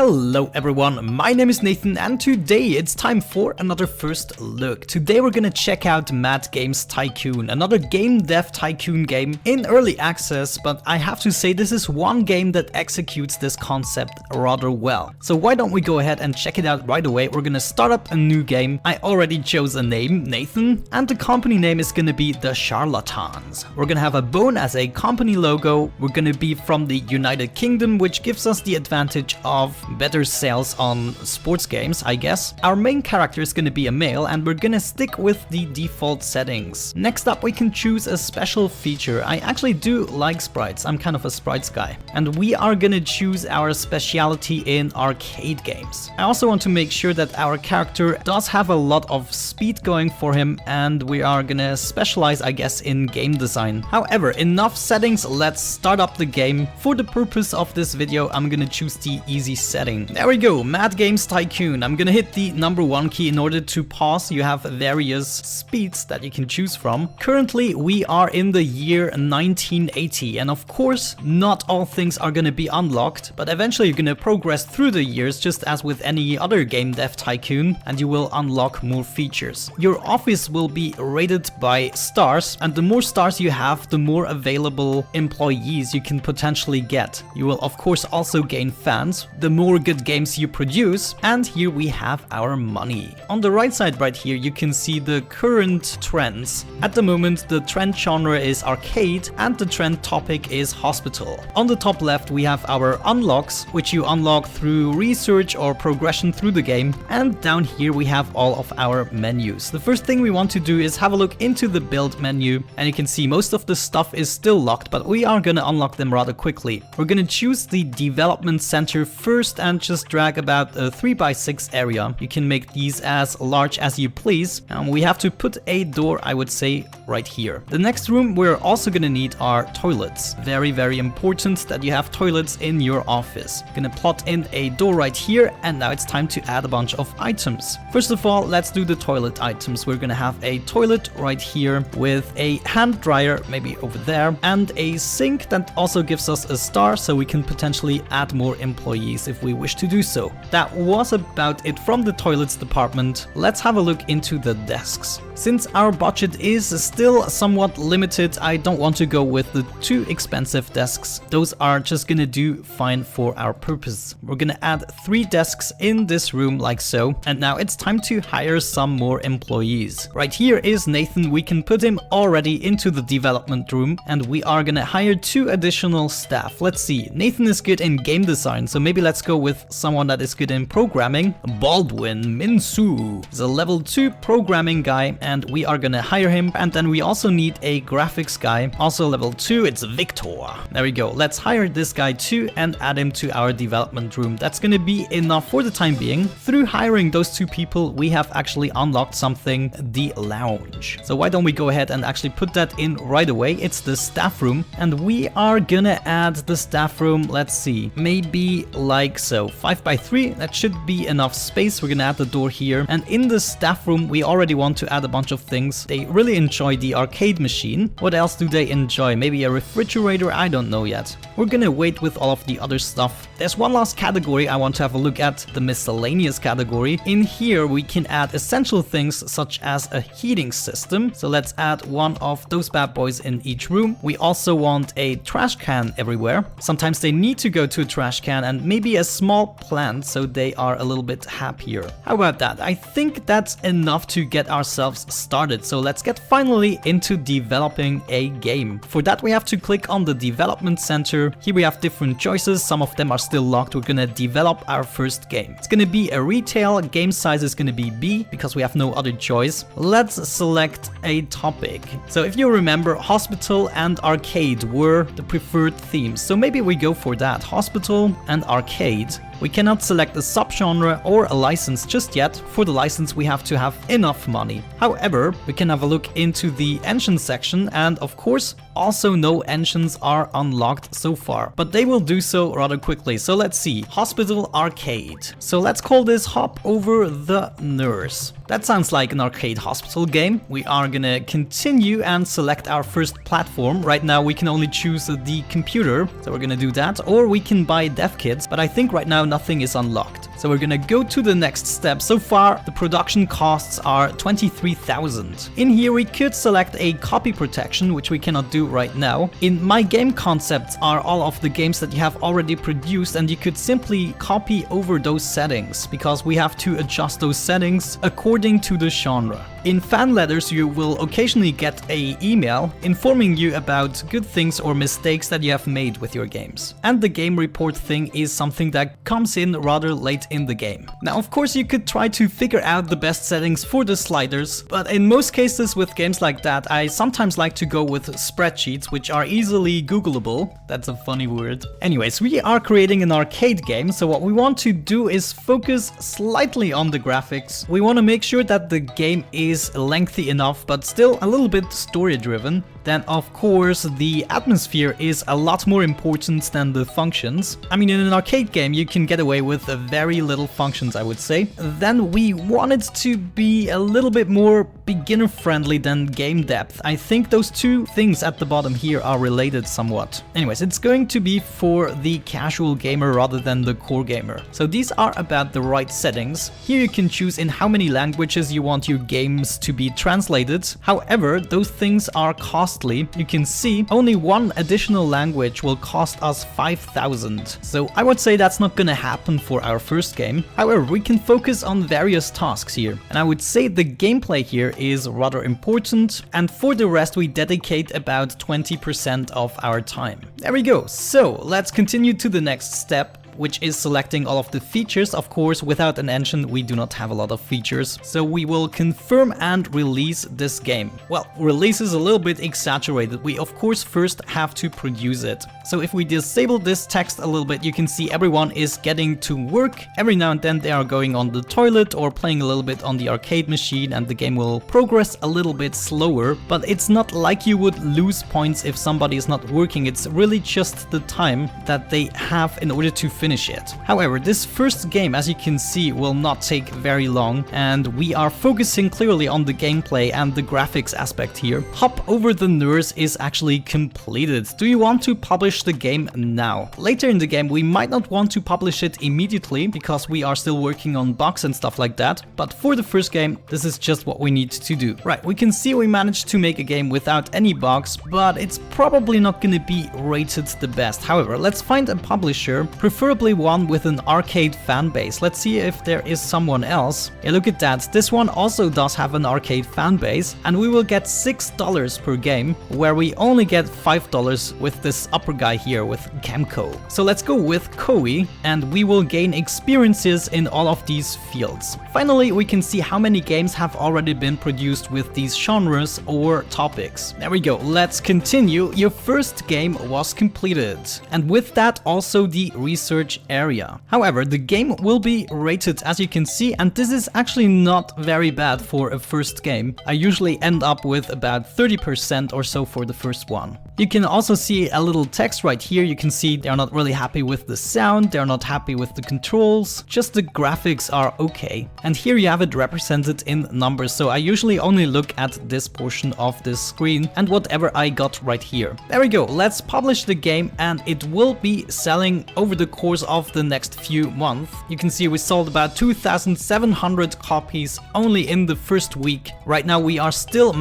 Hello everyone, my name is Nathan and today it's time for another first look. Today we're gonna check out Games Tycoon, another game dev tycoon game in early access, but I have to say this is one game that executes this concept rather well. So why don't we go ahead and check it out right away. We're gonna start up a new game. I already chose a name, Nathan, and the company name is gonna be The Charlatans. We're gonna have a bone as a company logo. We're gonna be from the United Kingdom, which gives us the advantage of better sales on sports games, I guess. Our main character is gonna be a male and we're gonna stick with the default settings. Next up we can choose a special feature. I actually do like sprites, I'm kind of a sprites guy. And we are gonna choose our specialty in arcade games. I also want to make sure that our character does have a lot of speed going for him and we are gonna specialize, I guess, in game design. However, enough settings, let's start up the game. For the purpose of this video, I'm gonna choose the easy setting. There we go, Games Tycoon. I'm gonna hit the #1 key in order to pause. You have various speeds that you can choose from. Currently, we are in the year 1980, and of course, not all things are gonna be unlocked, but eventually you're gonna progress through the years just as with any other game dev tycoon, and you will unlock more features. Your office will be rated by stars, and the more stars you have, the more available employees you can potentially get. You will of course also gain fans, the more good games you produce, and here we have our money. On the right side right here you can see the current trends. At the moment the trend genre is arcade and the trend topic is hospital. On the top left we have our unlocks, which you unlock through research or progression through the game, and down here we have all of our menus. The first thing we want to do is have a look into the build menu, and you can see most of the stuff is still locked, but we are gonna unlock them rather quickly. We're gonna choose the development center first and just drag about a 3x6 area. You can make these as large as you please, and we have to put a door, I would say, right here. The next room we're also gonna need are toilets. Very important that you have toilets in your office. Gonna plot in a door right here, and now it's time to add a bunch of items. First of all, let's do the toilet items. We're gonna have a toilet right here with a hand dryer maybe over there, and a sink that also gives us a star, so we can potentially add more employees if we wish to do so. That was about it from the toilets department. Let's have a look into the desks. Since our budget is still somewhat limited, I don't want to go with the too expensive desks. Those are just gonna do fine for our purpose. We're gonna add 3 desks in this room like so, and now it's time to hire some more employees. Right here is Nathan. We can put him already into the development room, and we are gonna hire 2 additional staff. Let's see, Nathan is good in game design, so maybe let's go with someone that is good in programming. Baldwin Minsu is a level 2 programming guy, and we are gonna hire him. And then we also need a graphics guy, also level 2, it's Victor. There we go, let's hire this guy too and add him to our development room. That's gonna be enough for the time being. Through hiring those 2 people, we have actually unlocked something, the lounge. So why don't we go ahead and actually put that in right away. It's the staff room, and we are gonna add the staff room, let's see, maybe like so, 5x3, that should be enough space. We're gonna add the door here, and in the staff room we already want to add a bunch of things. They really enjoy the arcade machine. What else do they enjoy? Maybe a refrigerator? I don't know yet. We're gonna wait with all of the other stuff. There's one last category I want to have a look at, the miscellaneous category. In here we can add essential things such as a heating system. So let's add one of those bad boys in each room. We also want a trash can everywhere. Sometimes they need to go to a trash can, and maybe a small plant so they are a little bit happier. How about that? I think that's enough to get ourselves started. So let's get finally into developing a game. For that we have to click on the development center. Here we have different choices. Some of them are still locked. We're gonna develop our first game. It's gonna be a retail. Game size is gonna be B because we have no other choice. Let's select a topic. So if you remember, hospital and arcade were the preferred themes. So maybe we go for that, hospital and arcade. We cannot select a subgenre or a license just yet. For the license we have to have enough money. However, we can have a look into the engine section, and of course also no engines are unlocked so far, but they will do so rather quickly. So let's see, Hospital Arcade. So let's call this Hop Over the Nurse. That sounds like an arcade hospital game. We are gonna continue and select our first platform. Right now we can only choose the computer, so we're gonna do that, or we can buy dev kits, but I think right now nothing is unlocked. So we're gonna go to the next step. So far the production costs are 23,000. In here we could select a copy protection, which we cannot do right now. In My Game Concepts are all of the games that you have already produced, and you could simply copy over those settings, because we have to adjust those settings according to the genre. In fan letters you will occasionally get an email informing you about good things or mistakes that you have made with your games. And the game report thing is something that comes in rather late in the game. Now of course you could try to figure out the best settings for the sliders, but in most cases with games like that I sometimes like to go with spreadsheets, which are easily Googleable. That's a funny word. Anyways, we are creating an arcade game, so what we want to do is focus slightly on the graphics. We want to make sure that the game is lengthy enough but still a little bit story driven. Then of course the atmosphere is a lot more important than the functions. I mean, in an arcade game you can get away with very little functions, I would say. Then we want it to be a little bit more beginner friendly than game depth. I think those two things at the bottom here are related somewhat. Anyways, it's going to be for the casual gamer rather than the core gamer. So these are about the right settings. Here you can choose in how many languages you want your games to be translated. However, those things are costly. You can see only one additional language will cost us 5,000. So I would say that's not gonna happen for our first game. However, we can focus on various tasks here. And I would say the gameplay here is rather important. And for the rest, we dedicate about 20% of our time. There we go. So let's continue to the next step, which is selecting all of the features. Of course, without an engine, we do not have a lot of features. So we will confirm and release this game. Well, release is a little bit exaggerated. We of course first have to produce it. So if we disable this text a little bit, you can see everyone is getting to work. Every now and then they are going on the toilet or playing a little bit on the arcade machine, and the game will progress a little bit slower. But it's not like you would lose points if somebody is not working. It's really just the time that they have in order to finish it. However, this first game, as you can see, will not take very long, and we are focusing clearly on the gameplay and the graphics aspect here. Hop Over the Nurse is actually completed. Do you want to publish the game now? Later in the game we might not want to publish it immediately because we are still working on bugs and stuff like that, but for the first game this is just what we need to do. Right, we can see we managed to make a game without any bugs, but it's probably not gonna be rated the best. However, let's find a publisher, preferably one with an arcade fan base. Let's see if there is someone else. Yeah, look at that. This one also does have an arcade fan base, and we will get $6 per game, where we only get $5 with this upper guy here with Camco. So let's go with Koei, and we will gain experiences in all of these fields. Finally, we can see how many games have already been produced with these genres or topics. There we go. Let's continue. Your first game was completed, and with that also the research area. However, the game will be rated, as you can see, and this is actually not very bad for a first game. I usually end up with about 30% or so for the first one. You can also see a little text right here. You can see they're not really happy with the sound, they're not happy with the controls, just the graphics are okay. And here you have it represented in numbers, so I usually only look at this portion of this screen and whatever I got right here. There we go, let's publish the game, and it will be selling over the course of the next few months. You can see we sold about 2,700 copies only in the first week. Right now we are still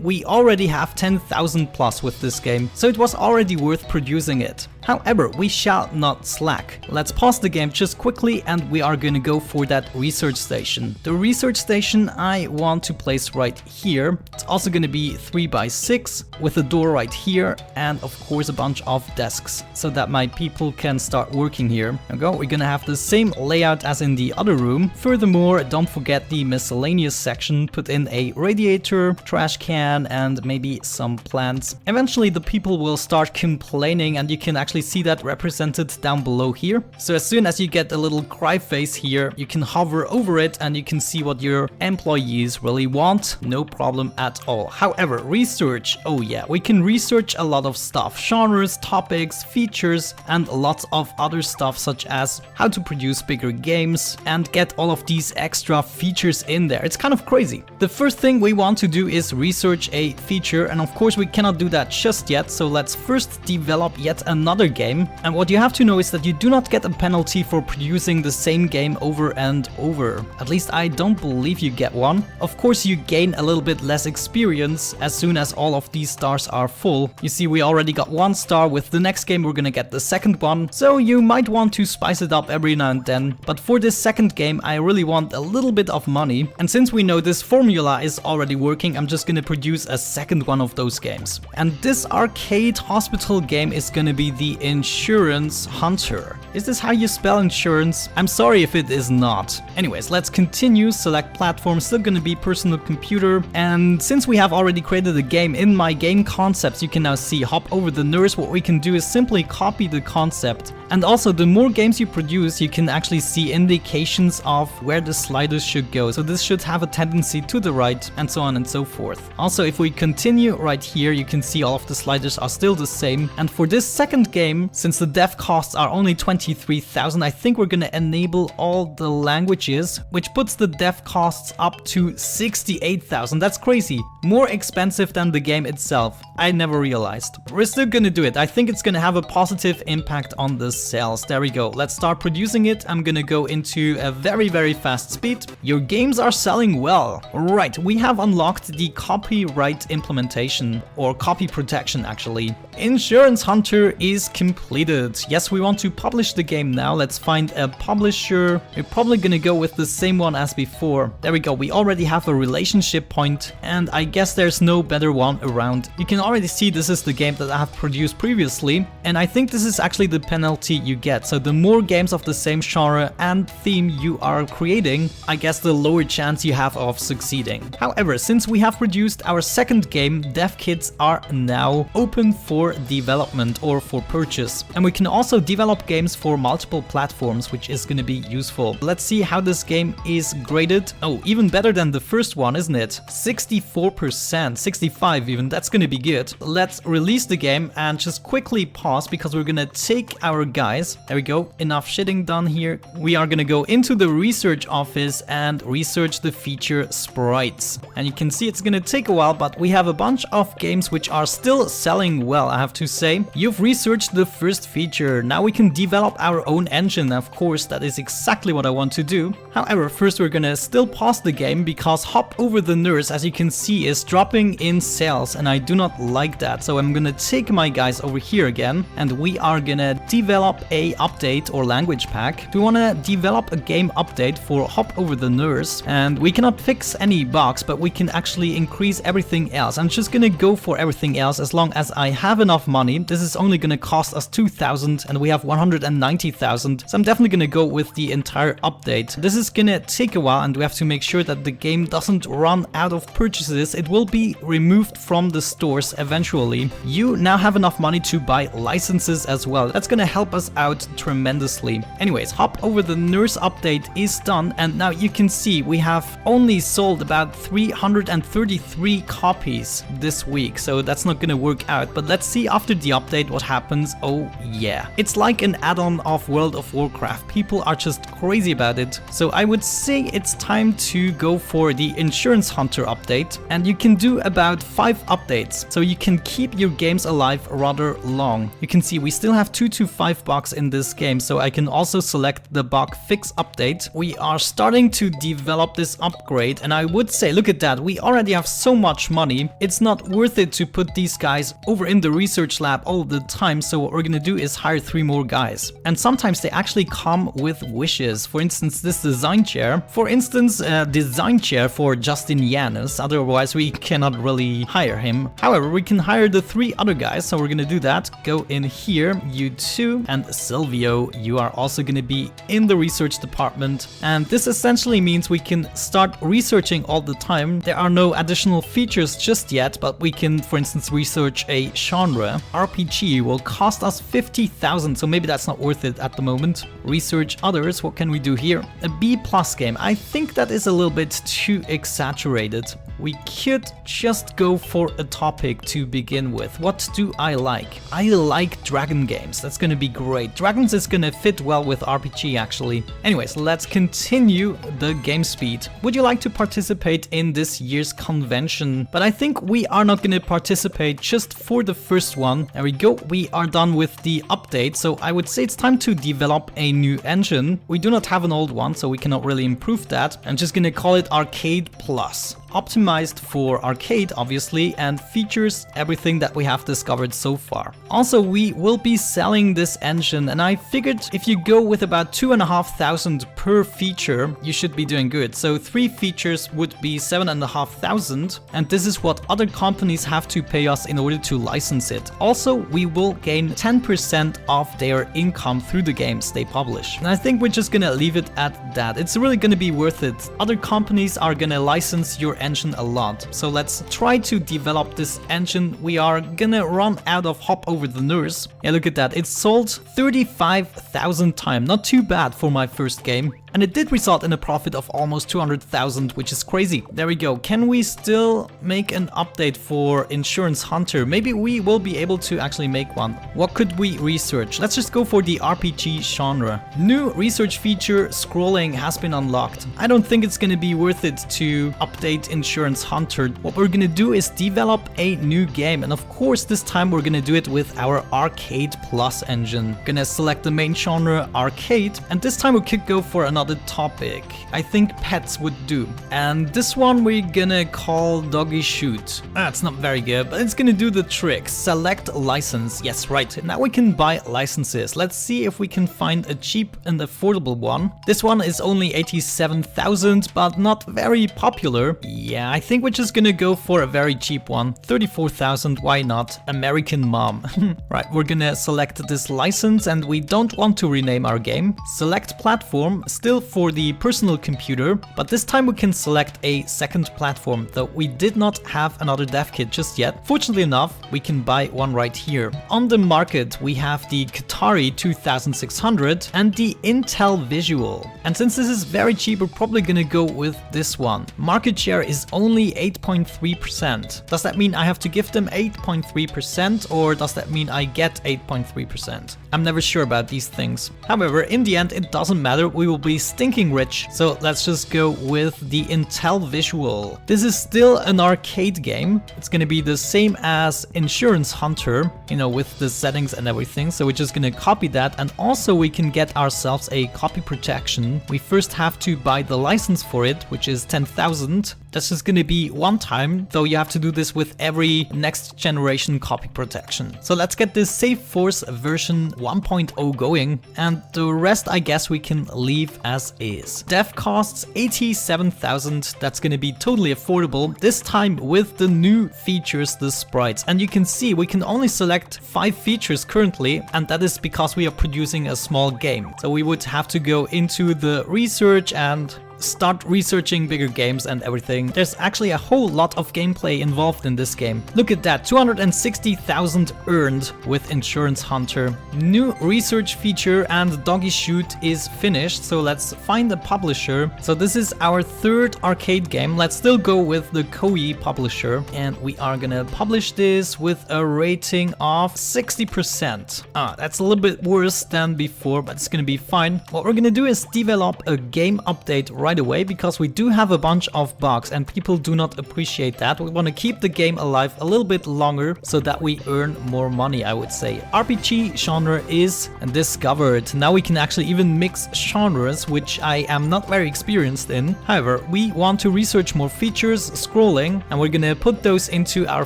we already have 10,000 plus with this game, so it was already worth producing it. However, we shall not slack. Let's pause the game just quickly, and we are gonna go for that research station. The research station I want to place right here. It's also gonna be 3x6 with a door right here, and of course a bunch of desks so that my people can start working here. There we go. We're gonna have the same layout as in the other room. Furthermore, don't forget the miscellaneous section. Put in a radiator, trash can, and maybe some plants. Eventually the people will start complaining complaining, and you can actually see that represented down below here. So as soon as you get a little cry face here, you can hover over it and you can see what your employees really want. No problem at all. However, research, oh yeah, we can research a lot of stuff, genres, topics, features, and lots of other stuff, such as how to produce bigger games and get all of these extra features in there. It's kind of crazy. The first thing we want to do is research a feature, and of course we cannot do that just yet, so let's first develop yet another game. And what you have to know is that you do not get a penalty for producing the same game over and over. At least I don't believe you get one. Of course you gain a little bit less experience as soon as all of these stars are full. You see, we already got 1 star. With the next game we're gonna get the second one, so you might want to spice it up every now and then. But for this second game I really want a little bit of money, and since we know this formula is already working, I'm just gonna produce a second one of those games. And this arcade hospital game is gonna be the Insurance Hunter. Is this how you spell insurance? I'm sorry if it is not. Anyways, let's continue. Select platform, still gonna be personal computer. And since we have already created a game in my game concepts, you can now see hop over the nurse. What we can do is simply copy the concept. And also, the more games you produce, you can actually see indications of where the sliders should go. So this should have a tendency to the right, and so on and so forth. Also, if we continue right here, you can see all of the sliders are still the same. And for this second game, since the dev costs are only 23,000, I think we're gonna enable all the languages, which puts the dev costs up to 68,000. That's crazy. More expensive than the game itself. I never realized. We're still gonna do it. I think it's gonna have a positive impact on the sales. There we go. Let's start producing it. I'm gonna go into a very fast speed. Your games are selling well. Right, we have unlocked the copyright implementation, or copy protection actually. Insurance Hunter is completed. Yes, we want to publish the game now. Let's find a publisher. We're probably gonna go with the same one as before. There we go. We already have a relationship point, and I guess there's no better one around. You can already see this is the game that I have produced previously, and I think this is actually the penalty you get. So the more games of the same genre and theme you are creating, I guess the lower chance you have of succeeding. However, since we have produced our second game, dev kits are now open for development or for purchase. And we can also develop games for multiple platforms, which is going to be useful. Let's see how this game is graded. Oh, even better than the first one, isn't it? 64%, 65 even, that's going to be good. Let's release the game and just quickly pause because we're going to take our guys. There we go, enough shitting done here. We are going to go into the research office and research the feature sprites. And you can see it's going to take a while, but we have a bunch of games which are still selling well, I have to say. You've researched the first feature. Now we can develop our own engine. Of course, that is exactly what I want to do. However, first we're gonna still pause the game because Hop Over the Nurse, as you can see, is dropping in sales, and I do not like that. So I'm gonna take my guys over here again, and we are gonna develop a update or language pack. We wanna develop a game update for Hop Over the Nurse, and we cannot fix any bugs, but we can actually increase everything else. I'm just gonna go for everything else as long as I have enough money. This is only gonna cost us 2,000 and we have 190,000, so I'm definitely gonna go with the entire update. This is gonna take a while, and we have to make sure that the game doesn't run out of purchases. It will be removed from the stores eventually. You now have enough money to buy licenses as well. That's gonna help us out tremendously. Anyways, Hop Over the Nurse update is done, and now you can see we have only sold about 333 copies this week, so that's not gonna work out. But let's see after the update what happens. Oh yeah, it's like an add-on of World of Warcraft. People are just crazy about it. So I would say it's time to go for the Insurance Hunter update, and you can do about 5 updates, so you can keep your games alive rather long. You can see we still have 2 to 5 bugs in this game, so I can also select the bug fix update. We are starting to develop this upgrade, and I would say, look at that, we already have so much money. It's not worth it to put these guys over in the research lab all the time, so what we're gonna do is hire 3 more guys. And sometimes they actually come with wishes. For instance, this design chair. For instance, a design chair for Justinianus. Otherwise, we cannot really hire him. However, we can hire the 3 other guys. So we're gonna do that. Go in here, you 2, and Silvio, you are also gonna be in the research department. And this essentially means we can start researching all the time. There are no additional features just yet, but we can, for instance, research a genre. RPG will cost us 50,000, so maybe that's not worth it at the moment. Research others, what can we do here? A B+ game. I think that is a little bit too exaggerated. We could just go for a topic to begin with. What do I like? I like dragon games. That's gonna be great. Dragons is gonna fit well with RPG actually. Anyways, let's continue the game speed. Would you like to participate in this year's convention? But I think we are not gonna participate just for the first one. There we go. We are done with the update. So I would say it's time to develop a new engine. We do not have an old one, so we cannot really improve that. I'm just gonna call it Arcade Plus. Optimized for arcade, obviously, and features everything that we have discovered so far. Also, we will be selling this engine, and I figured if you go with about 2,500 per feature, you should be doing good. So 3 features would be 7,500, and this is what other companies have to pay us in order to license it. Also, we will gain 10% of their income through the games they publish. And I think we're just gonna leave it at that. It's really gonna be worth it. Other companies are gonna license your engine a lot. So let's try to develop this engine. We are gonna run out of hop over the nurse. Yeah, look at that. It's sold 35,000 times. Not too bad for my first game. And it did result in a profit of almost 200,000, which is crazy. There we go. Can we still make an update for Insurance Hunter? Maybe we will be able to actually make one. What could we research? Let's just go for the RPG genre. New research feature, scrolling, has been unlocked. I don't think it's gonna be worth it to update Insurance Hunter. What we're gonna do is develop a new game. And of course, this time we're gonna do it with our Arcade Plus engine. Gonna select the main genre, arcade. And this time we could go for another topic. I think pets would do. And this one we're gonna call Doggy Shoot. That's not very good, but it's gonna do the trick. Select license. Yes, right. Now we can buy licenses. Let's see if we can find a cheap and affordable one. This one is only 87,000, but not very popular. Yeah, I think we're just gonna go for a very cheap one. 34,000, why not? American Mom. Right, we're gonna select this license, and we don't want to rename our game. Select platform, still for the personal computer, but this time we can select a second platform, though we did not have another dev kit just yet. Fortunately enough, we can buy one right here. On the market, we have the Qatari 2600 and the Intel Visual. And since this is very cheap, we're probably gonna go with this one. Market share is only 8.3%. Does that mean I have to give them 8.3%, or does that mean I get 8.3%? I'm never sure about these things. However, in the end, it doesn't matter. We will be stinking rich. So let's just go with the Intel Visual. This is still an arcade game. It's gonna be the same as Insurance Hunter, you know, with the settings and everything. So we're just gonna copy that, and also we can get ourselves a copy protection. We first have to buy the license for it, which is 10,000. That's just gonna be one time, though you have to do this with every next generation copy protection. So let's get this Safe Force version 1.0 going, and the rest I guess we can leave as is. Dev costs 87,000, that's gonna be totally affordable, this time with the new features, the sprites. And you can see we can only select 5 features currently, and that is because we are producing a small game. So we would have to go into the research and start researching bigger games and everything. There's actually a whole lot of gameplay involved in this game. Look at that, 260,000 earned with Insurance Hunter. New research feature and Doggy Shoot is finished, so let's find a publisher. So this is our 3rd arcade game. Let's still go with the Koei publisher, and we are gonna publish this with a rating of 60%. That's a little bit worse than before, but it's gonna be fine. What we're gonna do is develop a game update right right away because we do have a bunch of bugs and people do not appreciate that. We want to keep the game alive a little bit longer so that we earn more money, I would say. RPG genre is discovered. Now we can actually even mix genres, which I am not very experienced in. However, we want to research more features, scrolling, and we're gonna put those into our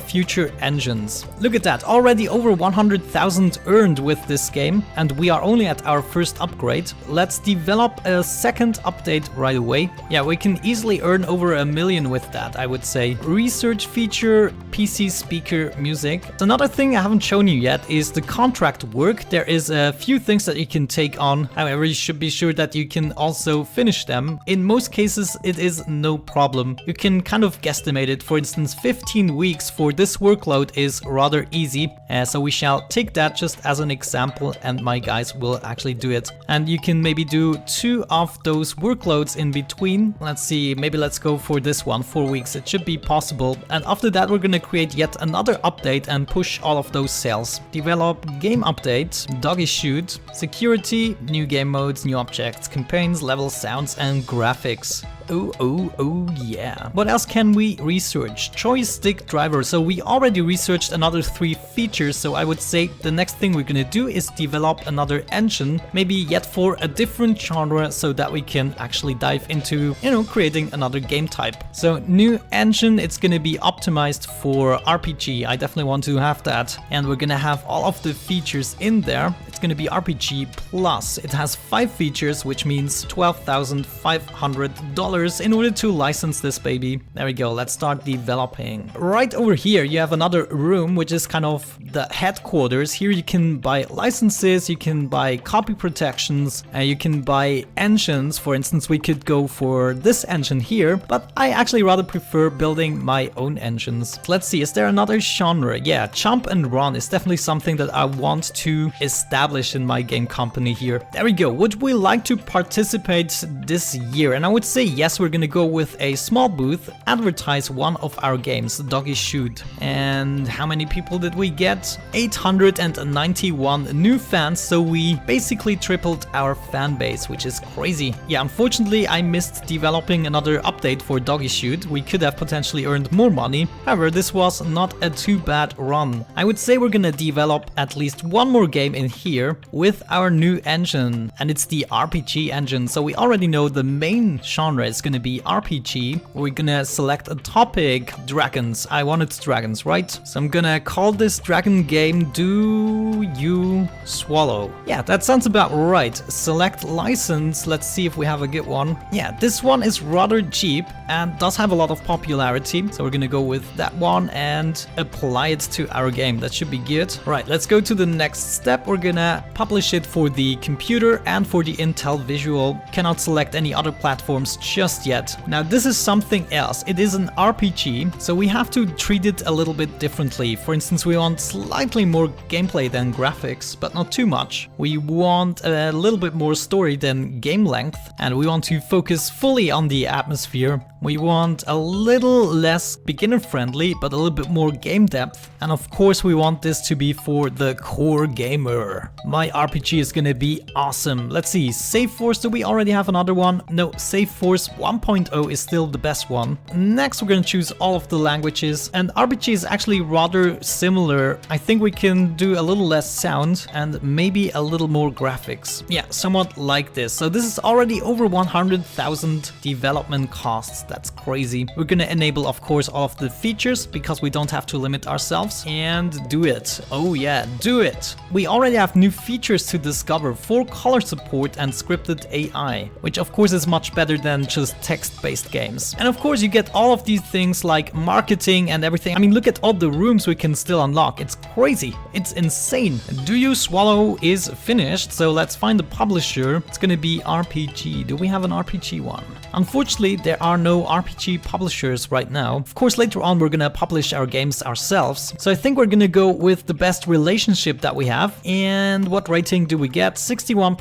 future engines. Look at that, already over 100,000 earned with this game, and we are only at our first upgrade. Let's develop a second update right away. Yeah, we can easily earn over 1 million with that, I would say. Research feature, PC speaker music. Another thing I haven't shown you yet is the contract work. There is a few things that you can take on. However, you should be sure that you can also finish them. In most cases, it is no problem. You can kind of guesstimate it. For instance, 15 weeks for this workload is rather easy. So we shall take that just as an example and my guys will actually do it. And you can maybe do 2 of those workloads in between. Let's see, maybe let's go for this one, 4 weeks. It should be possible. And after that, we're gonna create yet another update and push all of those sales. Develop game update, doggy shoot, security, new game modes, new objects, campaigns, levels, sounds, and graphics. Oh yeah. What else can we research? Joystick driver. So we already researched another 3 features, so I would say the next thing we're gonna do is develop another engine, maybe yet for a different genre so that we can actually dive into, creating another game type. So new engine, it's gonna be optimized for RPG. I definitely want to have that. And we're gonna have all of the features in there. It's gonna be RPG Plus. It has 5 features, which means $12,500 in order to license this baby. There we go, let's start developing. Right over here you have another room, which is kind of the headquarters. Here you can buy licenses, you can buy copy protections, you can buy engines. For instance, we could go for this engine here, but I actually rather prefer building my own engines. Let's see, is there another genre? Yeah, jump and run is definitely something that I want to establish in my game company here. There we go. Would we like to participate this year? And I would say yes. We're gonna go with a small booth, advertise one of our games, Doggy Shoot. And how many people did we get? 891 new fans, so we basically tripled our fan base, which is crazy. Yeah, unfortunately I missed developing another update for Doggy Shoot. We could have potentially earned more money. However, this was not a too bad run. I would say we're gonna develop at least one more game in here with our new engine, and it's the RPG engine. So we already know the main genre is gonna be RPG. We're gonna select a topic, dragons. I wanted dragons, right? So I'm gonna call this dragon game Do You Swallow? Yeah, that sounds about right. Select license. Let's see if we have a good one. Yeah, this one is rather cheap and does have a lot of popularity. So we're gonna go with that one and apply it to our game. That should be good. Right, let's go to the next step. We're gonna publish it for the computer and for the Intel Visual. Cannot select any other platforms just yet. Now this is something else. It is an RPG, so we have to treat it a little bit differently. For instance, we want slightly more gameplay than graphics, but not too much. We want a little bit more story than game length, and we want to focus fully on the atmosphere. We want a little less beginner friendly, but a little bit more game depth. And of course we want this to be for the core gamer. My RPG is gonna be awesome. Let's see, Save Force, do we already have another one? No, Save Force 1.0 is still the best one. Next we're gonna choose all of the languages, and RPG is actually rather similar. I think we can do a little less sound and maybe a little more graphics. Yeah, somewhat like this. So this is already over 100,000 development costs. That's crazy. We're gonna enable, of course, all of the features because we don't have to limit ourselves, and do it. Oh yeah, do it. We already have new features to discover for color support and scripted AI, which of course is much better than just text-based games. And of course you get all of these things like marketing and everything. I mean, look at all the rooms we can still unlock. It's crazy. It's insane. Do You Swallow is finished, so let's find the publisher. It's gonna be RPG. Do we have an RPG one? Unfortunately, there are no RPG publishers right now. Of course, later on we're gonna publish our games ourselves. So I think we're gonna go with the best relationship that we have. And And what rating do we get? 61%.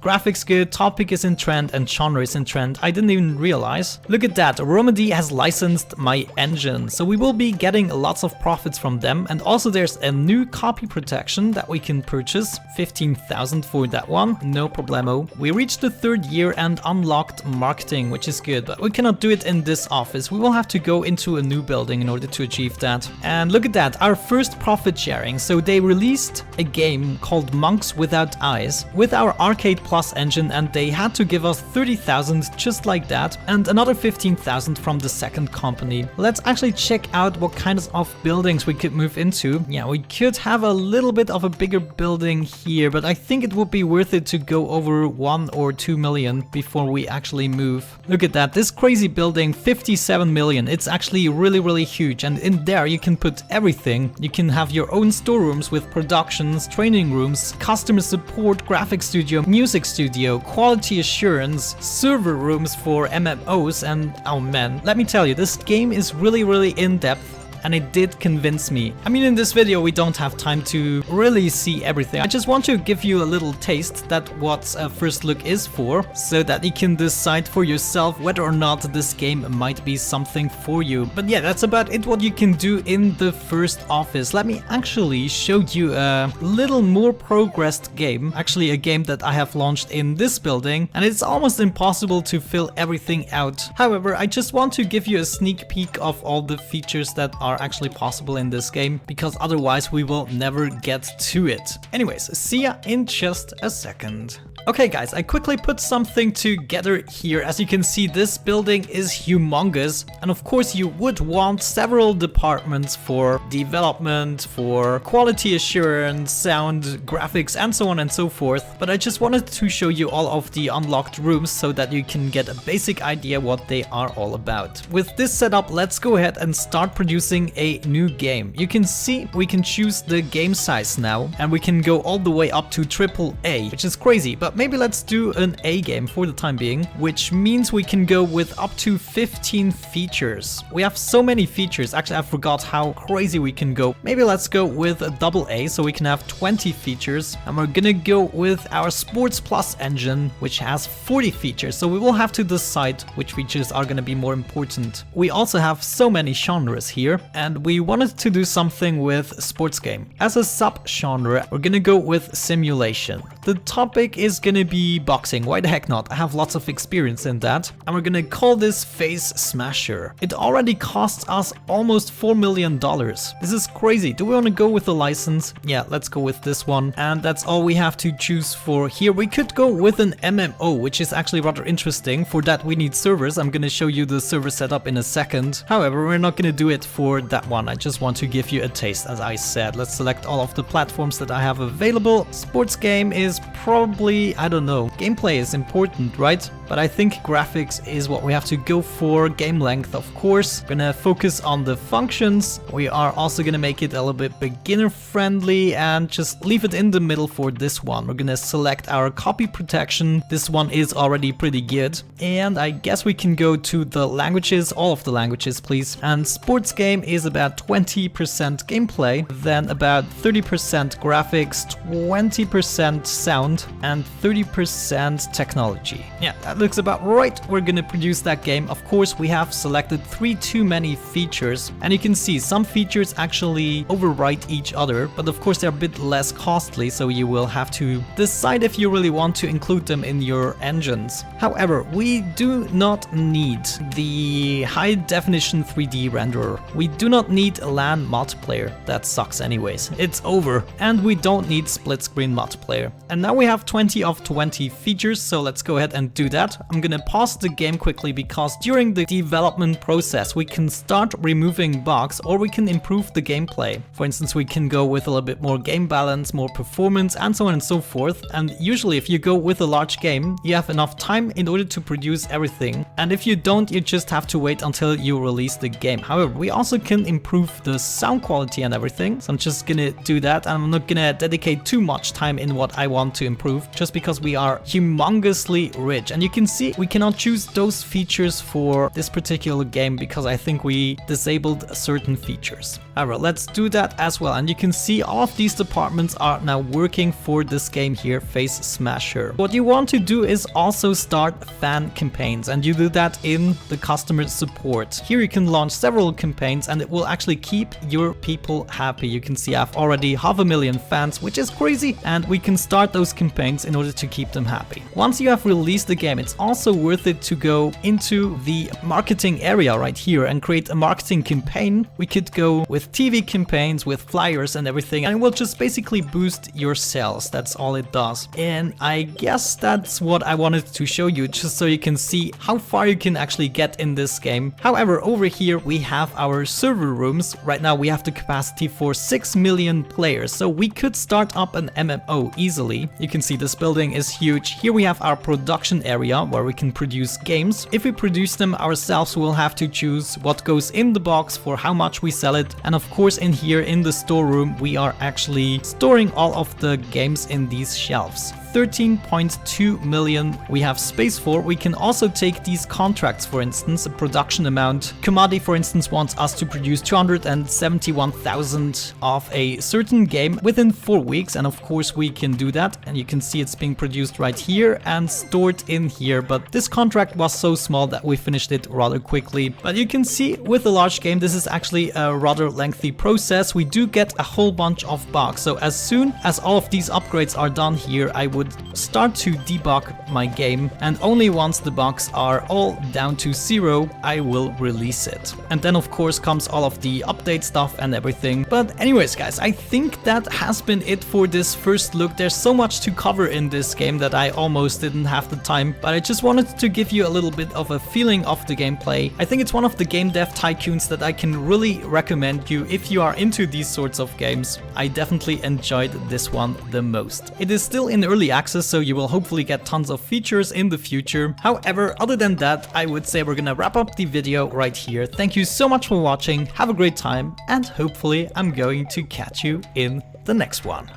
Graphics good, topic is in trend, and genre is in trend. I didn't even realize. Look at that, Remedy has licensed my engine, so we will be getting lots of profits from them. And also there's a new copy protection that we can purchase, 15,000 for that one, no problemo. We reached the 3rd year and unlocked marketing, which is good, but we cannot do it in this office. We will have to go into a new building in order to achieve that. And look at that, our first profit sharing. So they released a game called Monks Without Eyes with our Arcade Plus engine, and they had to give us 30,000 just like that, and another 15,000 from the second company. Let's actually check out what kinds of buildings we could move into. Yeah, we could have a little bit of a bigger building here, but I think it would be worth it to go over 1 or 2 million before we actually move. Look at that, this crazy building, 57 million. It's actually really huge, and in there you can put everything. You can have your own storerooms with productions, training rooms, customer support, graphics studio, music studio, quality assurance, server rooms for MMOs, and oh man, let me tell you, this game is really in-depth. And it did convince me. I mean, in this video we don't have time to really see everything. I just want to give you a little taste that what a first look is for, so that you can decide for yourself whether or not this game might be something for you. But yeah, that's about it what you can do in the first office. Let me actually show you a little more progressed game. Actually a game that I have launched in this building, and it's almost impossible to fill everything out. However, I just want to give you a sneak peek of all the features that are actually possible in this game, because otherwise we will never get to it. Anyways, see ya in just a second. Okay guys, I quickly put something together here. As you can see, this building is humongous, and of course you would want several departments for development, for quality assurance, sound, graphics, and so on and so forth. But I just wanted to show you all of the unlocked rooms so that you can get a basic idea what they are all about. With this setup, let's go ahead and start producing a new game. You can see we can choose the game size now, and we can go all the way up to AAA, which is crazy, but maybe let's do an A game for the time being, which means we can go with up to 15 features. We have so many features, actually I forgot how crazy we can go. Maybe let's go with a AA so we can have 20 features, and we're gonna go with our Sports Plus engine, which has 40 features, so we will have to decide which features are gonna be more important. We also have so many genres here, and we wanted to do something with sports game. As a sub-genre, we're gonna go with simulation. The topic is gonna be boxing, why the heck not? I have lots of experience in that. And we're gonna call this Face Smasher. It already costs us almost $4 million. This is crazy. Do we wanna go with a license? Yeah, let's go with this one. And that's all we have to choose for here. We could go with an MMO, which is actually rather interesting. For that we need servers. I'm gonna show you the server setup in a second. However, we're not gonna do it for that one. I just want to give you a taste, as I said. Let's select all of the platforms that I have available. Sports game is probably, I don't know, gameplay is important, right? But I think graphics is what we have to go for. Game length, of course. Gonna focus on the functions. We are also gonna make it a little bit beginner friendly and just leave it in the middle for this one. We're gonna select our copy protection. This one is already pretty good. And I guess we can go to the languages, all of the languages, please. And sports game is about 20% gameplay, then about 30% graphics, 20% sound, and 30% technology. Yeah, that looks about right. We're gonna produce that game. Of course, we have selected 3 too many features, and you can see some features actually overwrite each other, but of course they're a bit less costly, so you will have to decide if you really want to include them in your engines. However, we do not need the high definition 3D renderer. We do not need LAN multiplayer. That sucks anyways. It's over. And we don't need split screen multiplayer. And now we have 20 of 20 features, so let's go ahead and do that. I'm gonna pause the game quickly because during the development process we can start removing bugs or we can improve the gameplay. For instance, we can go with a little bit more game balance, more performance, and so on and so forth. And usually if you go with a large game, you have enough time in order to produce everything. And if you don't, you just have to wait until you release the game. However, we also can improve the sound quality and everything. So I'm just gonna do that. I'm not gonna dedicate too much time in what I want to improve just because we are humongously rich. And you can can see we cannot choose those features for this particular game because I think we disabled certain features. Alright, let's do that as well. And you can see all of these departments are now working for this game here, Face Smasher. What you want to do is also start fan campaigns, and you do that in the customer support. Here you can launch several campaigns and it will actually keep your people happy. You can see I've already 500,000 fans, which is crazy, and we can start those campaigns in order to keep them happy. Once you have released the game, it's also worth it to go into the marketing area right here and create a marketing campaign. We could go with TV campaigns, with flyers and everything, and it will just basically boost your sales. That's all it does. And I guess that's what I wanted to show you, just so you can see how far you can actually get in this game. However, over here we have our server rooms. Right now we have the capacity for 6 million players, so we could start up an MMO easily. You can see this building is huge. Here we have our production area where we can produce games. If we produce them ourselves, we'll have to choose what goes in the box, for how much we sell it, and of course in here in the storeroom we are actually storing all of the games in these shelves. 13.2 million we have space for. We can also take these contracts, for instance, a production amount. Kamadi, for instance, wants us to produce 271,000 of a certain game within 4 weeks, and of course we can do that, and you can see it's being produced right here and stored in here. But this contract was so small that we finished it rather quickly. But you can see with a large game this is actually a rather lengthy process. We do get a whole bunch of bugs, so as soon as all of these upgrades are done here, I would start to debug my game, and only once the bugs are all down to 0 I will release it. And then of course comes all of the update stuff and everything. But anyways guys, I think that has been it for this first look. There's so much to cover in this game that I almost didn't have the time, but I just wanted to give you a little bit of a feeling of the gameplay. I think it's one of the game dev tycoons that I can really recommend you if you are into these sorts of games. I definitely enjoyed this one the most. It is still in early access, so you will hopefully get tons of features in the future. However, other than that, I would say we're gonna wrap up the video right here. Thank you so much for watching, have a great time, and hopefully I'm going to catch you in the next one.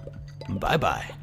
Bye bye.